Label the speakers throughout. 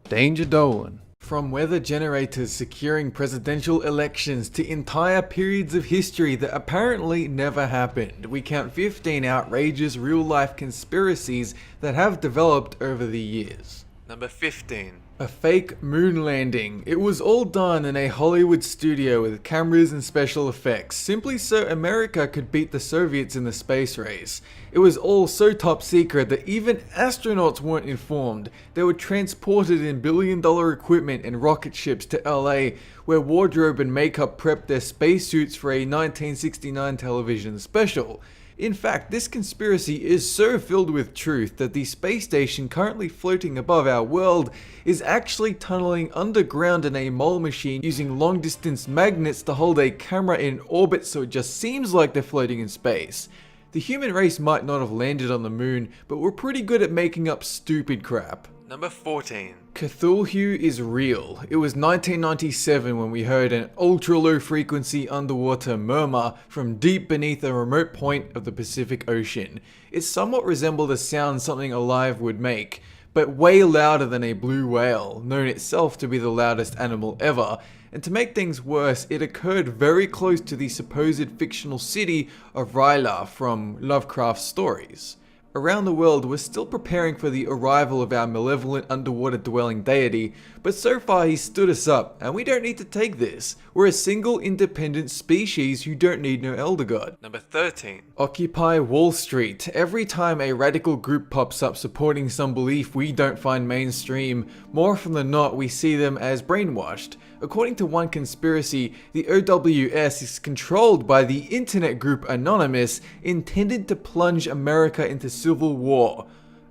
Speaker 1: Danger Dolan. From weather generators securing presidential elections to entire periods of history that apparently never happened, we count 15 outrageous real-life conspiracies that have developed over the years.
Speaker 2: Number 15.
Speaker 1: A fake moon landing. It was all done in a Hollywood studio with cameras and special effects, simply so America could beat the Soviets in the space race. It was all so top secret that even astronauts weren't informed. They were transported in billion-dollar equipment and rocket ships to LA, where wardrobe and makeup prepped their spacesuits for a 1969 television special. In fact, this conspiracy is so filled with truth that the space station currently floating above our world is actually tunneling underground in a mole machine using long-distance magnets to hold a camera in orbit so it just seems like they're floating in space. The human race might not have landed on the moon, but we're pretty good at making up stupid crap.
Speaker 2: Number 14.
Speaker 1: Cthulhu is real. It was 1997 when we heard an ultra-low frequency underwater murmur from deep beneath a remote point of the Pacific Ocean. It somewhat resembled a sound something alive would make, but way louder than a blue whale, known itself to be the loudest animal ever. And to make things worse, it occurred very close to the supposed fictional city of Ryla from Lovecraft's stories. Around the world, we're still preparing for the arrival of our malevolent underwater dwelling deity, but so far he's stood us up, and we don't need to take this. We're a single independent species who don't need no elder god.
Speaker 2: Number 13.
Speaker 1: Occupy Wall Street. Every time a radical group pops up supporting some belief we don't find mainstream, more often than not we see them as brainwashed. According to one conspiracy, the OWS is controlled by the internet group Anonymous, intended to plunge America into civil war.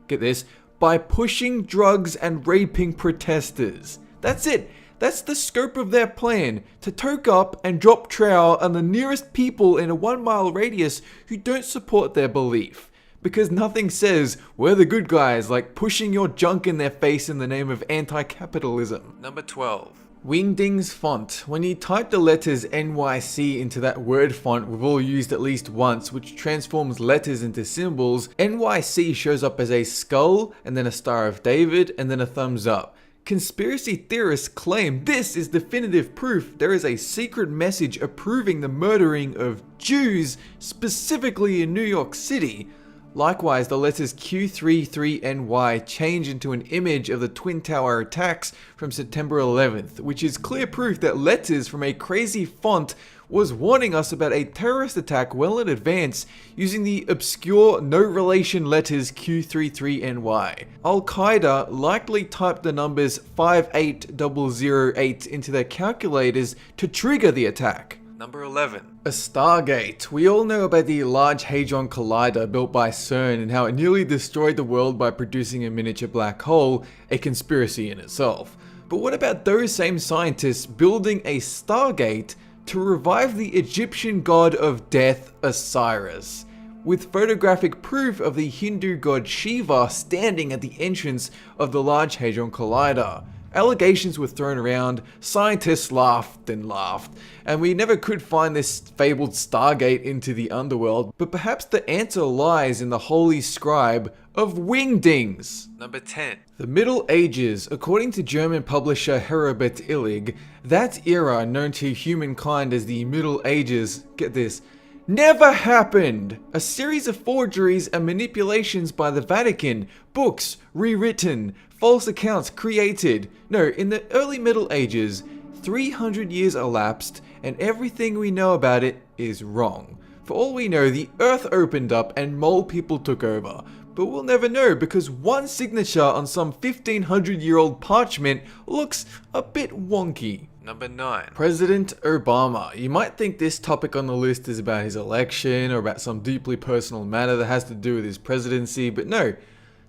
Speaker 1: Get this, by pushing drugs and raping protesters. That's it. That's the scope of their plan, to toke up and drop trowel on the nearest people in a 1-mile radius who don't support their belief. Because nothing says, we're the good guys, like pushing your junk in their face in the name of anti-capitalism.
Speaker 2: Number 12.
Speaker 1: Wingding's font. When you type the letters NYC into that word font we've all used at least once, which transforms letters into symbols, NYC shows up as a skull, and then a Star of David, and then a thumbs up. Conspiracy theorists claim this is definitive proof there is a secret message approving the murdering of Jews, specifically in New York City. Likewise, the letters Q33NY change into an image of the Twin Tower attacks from September 11th, which is clear proof that letters from a crazy font was warning us about a terrorist attack well in advance using the obscure no relation letters Q33NY. Al-Qaeda likely typed the numbers 58008 into their calculators to trigger the attack.
Speaker 2: Number 11.
Speaker 1: A Stargate. We all know about the Large Hadron Collider built by CERN and how it nearly destroyed the world by producing a miniature black hole, a conspiracy in itself. But what about those same scientists building a Stargate to revive the Egyptian god of death, Osiris, with photographic proof of the Hindu god Shiva standing at the entrance of the Large Hadron Collider? Allegations were thrown around, scientists laughed and laughed, and we never could find this fabled Stargate into the underworld, but perhaps the answer lies in the holy scribe of wingdings.
Speaker 2: Number 10.
Speaker 1: The Middle Ages. According to German publisher Herbert Illig, that era known to humankind as the Middle Ages, get this, never happened! A series of forgeries and manipulations by the Vatican, books rewritten, false accounts created. No, in the early Middle Ages, 300 years elapsed and everything we know about it is wrong. For all we know, the earth opened up and mole people took over. But we'll never know because one signature on some 1500-year-old parchment looks a bit wonky.
Speaker 2: Number 9.
Speaker 1: President Obama. You might think this topic on the list is about his election or about some deeply personal matter that has to do with his presidency, but no.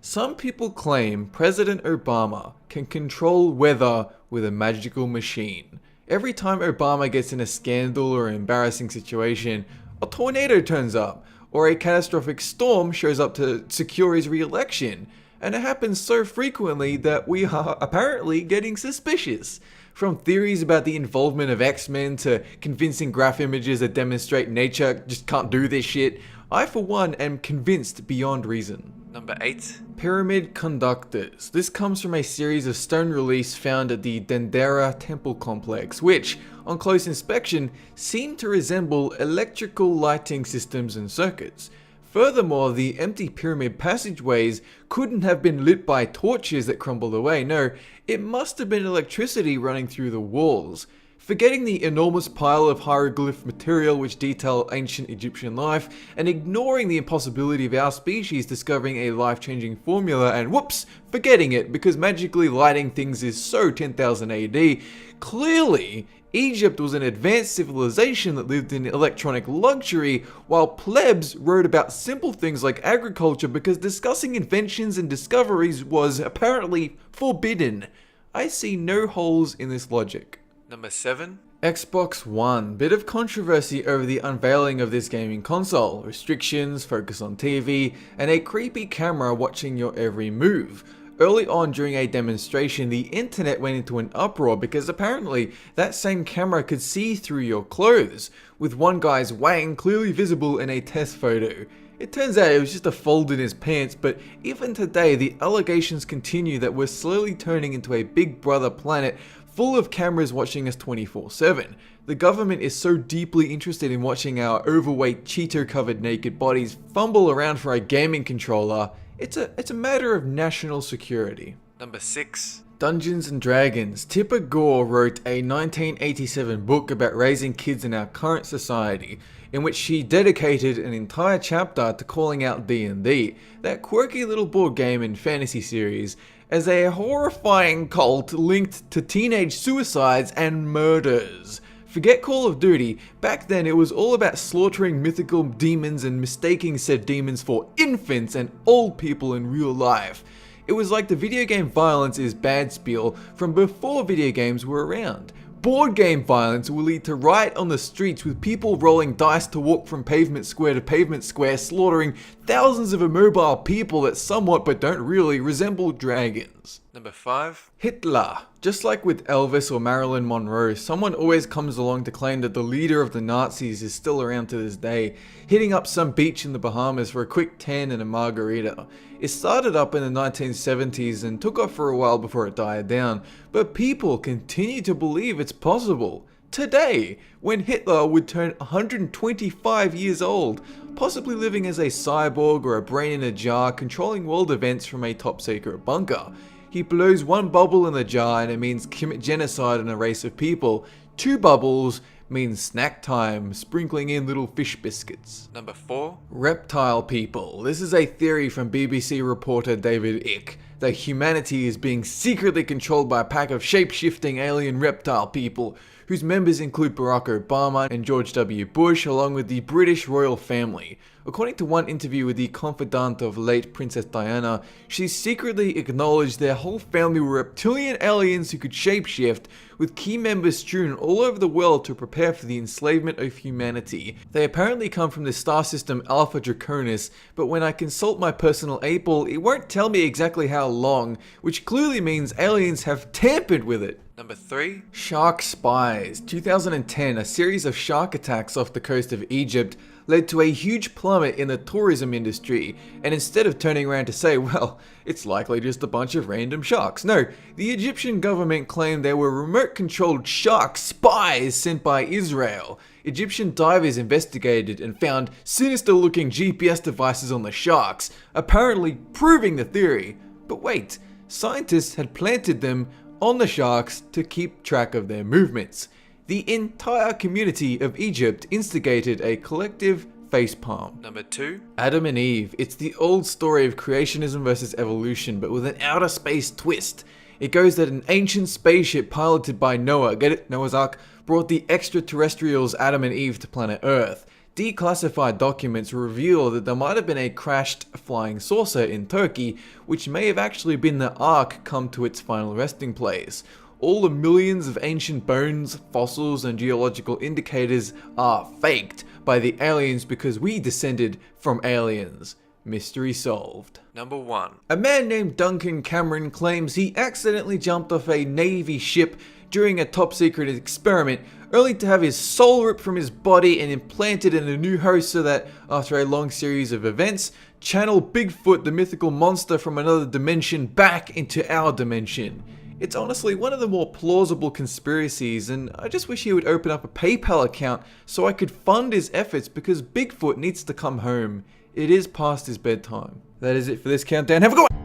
Speaker 1: Some people claim President Obama can control weather with a magical machine. Every time Obama gets in a scandal or embarrassing situation, a tornado turns up, or a catastrophic storm shows up to secure his re-election. And it happens so frequently that we are apparently getting suspicious. From theories about the involvement of X-Men to convincing graph images that demonstrate nature just can't do this shit, I for one am convinced beyond reason.
Speaker 2: Number 8.
Speaker 1: Pyramid conductors. This comes from a series of stone reliefs found at the Dendera temple complex, which, on close inspection, seem to resemble electrical lighting systems and circuits. Furthermore, the empty pyramid passageways couldn't have been lit by torches that crumbled away. No, it must have been electricity running through the walls. Forgetting the enormous pile of hieroglyph material which detail ancient Egyptian life, and ignoring the impossibility of our species discovering a life-changing formula, and whoops, forgetting it because magically lighting things is so 10,000 AD, clearly Egypt was an advanced civilization that lived in electronic luxury, while plebs wrote about simple things like agriculture because discussing inventions and discoveries was apparently forbidden. I see no holes in this logic.
Speaker 2: Number 7.
Speaker 1: Xbox One. Bit of controversy over the unveiling of this gaming console. Restrictions, focus on TV, and a creepy camera watching your every move. Early on during a demonstration, the internet went into an uproar because apparently that same camera could see through your clothes, with one guy's wang clearly visible in a test photo. It turns out it was just a fold in his pants, but even today the allegations continue that we're slowly turning into a Big Brother planet full of cameras watching us 24/7. The government is so deeply interested in watching our overweight, Cheeto-covered naked bodies fumble around for a gaming controller. It's a matter of national security.
Speaker 2: Number 6.
Speaker 1: Dungeons and Dragons. Tipper Gore wrote a 1987 book about raising kids in our current society, in which she dedicated an entire chapter to calling out D&D, that quirky little board game and fantasy series, as a horrifying cult linked to teenage suicides and murders. Forget Call of Duty, back then it was all about slaughtering mythical demons and mistaking said demons for infants and old people in real life. It was like the video game violence is bad spiel from before video games were around. Board game violence will lead to riot on the streets with people rolling dice to walk from pavement square to pavement square, slaughtering thousands of immobile people that somewhat but don't really resemble dragons.
Speaker 2: Number 5.
Speaker 1: Hitler. Just like with Elvis or Marilyn Monroe, someone always comes along to claim that the leader of the Nazis is still around to this day, hitting up some beach in the Bahamas for a quick tan and a margarita. It started up in the 1970s and took off for a while before it died down, but people continue to believe it's possible. Today, when Hitler would turn 125 years old, possibly living as a cyborg or a brain in a jar, controlling world events from a top secret bunker. He blows one bubble in the jar and it means commit genocide on a race of people. 2 bubbles means snack time, sprinkling in little fish biscuits.
Speaker 2: Number 4.
Speaker 1: Reptile people. This is a theory from BBC reporter David Icke, that humanity is being secretly controlled by a pack of shape-shifting alien reptile people, whose members include Barack Obama and George W. Bush, along with the British royal family. According to one interview with the confidant of late Princess Diana, she secretly acknowledged their whole family were reptilian aliens who could shapeshift, with key members strewn all over the world to prepare for the enslavement of humanity. They apparently come from the star system Alpha Draconis, but when I consult my personal Apple, it won't tell me exactly how long, which clearly means aliens have tampered with it.
Speaker 2: Number 3.
Speaker 1: Shark spies. 2010, a series of shark attacks off the coast of Egypt led to a huge plummet in the tourism industry, and instead of turning around to say, well, it's likely just a bunch of random sharks, no, the Egyptian government claimed they were remote-controlled shark spies sent by Israel. Egyptian divers investigated and found sinister-looking GPS devices on the sharks, apparently proving the theory. But wait, scientists had planted them on the sharks to keep track of their movements. The entire community of Egypt instigated a collective facepalm.
Speaker 2: Number 2.
Speaker 1: Adam and Eve. It's the old story of creationism versus evolution, but with an outer space twist. It goes that an ancient spaceship piloted by Noah, get it, Noah's Ark, brought the extraterrestrials Adam and Eve to planet Earth. Declassified documents reveal that there might have been a crashed flying saucer in Turkey, which may have actually been the Ark come to its final resting place. All the millions of ancient bones, fossils, and geological indicators are faked by the aliens because we descended from aliens. Mystery solved.
Speaker 2: Number 1.
Speaker 1: A man named Duncan Cameron claims he accidentally jumped off a Navy ship during a top secret experiment, only to have his soul ripped from his body and implanted in a new host so that, after a long series of events, channel Bigfoot, the mythical monster from another dimension, back into our dimension. It's honestly one of the more plausible conspiracies, and I just wish he would open up a PayPal account so I could fund his efforts, because Bigfoot needs to come home. It is past his bedtime. That is it for this countdown. Have a good one!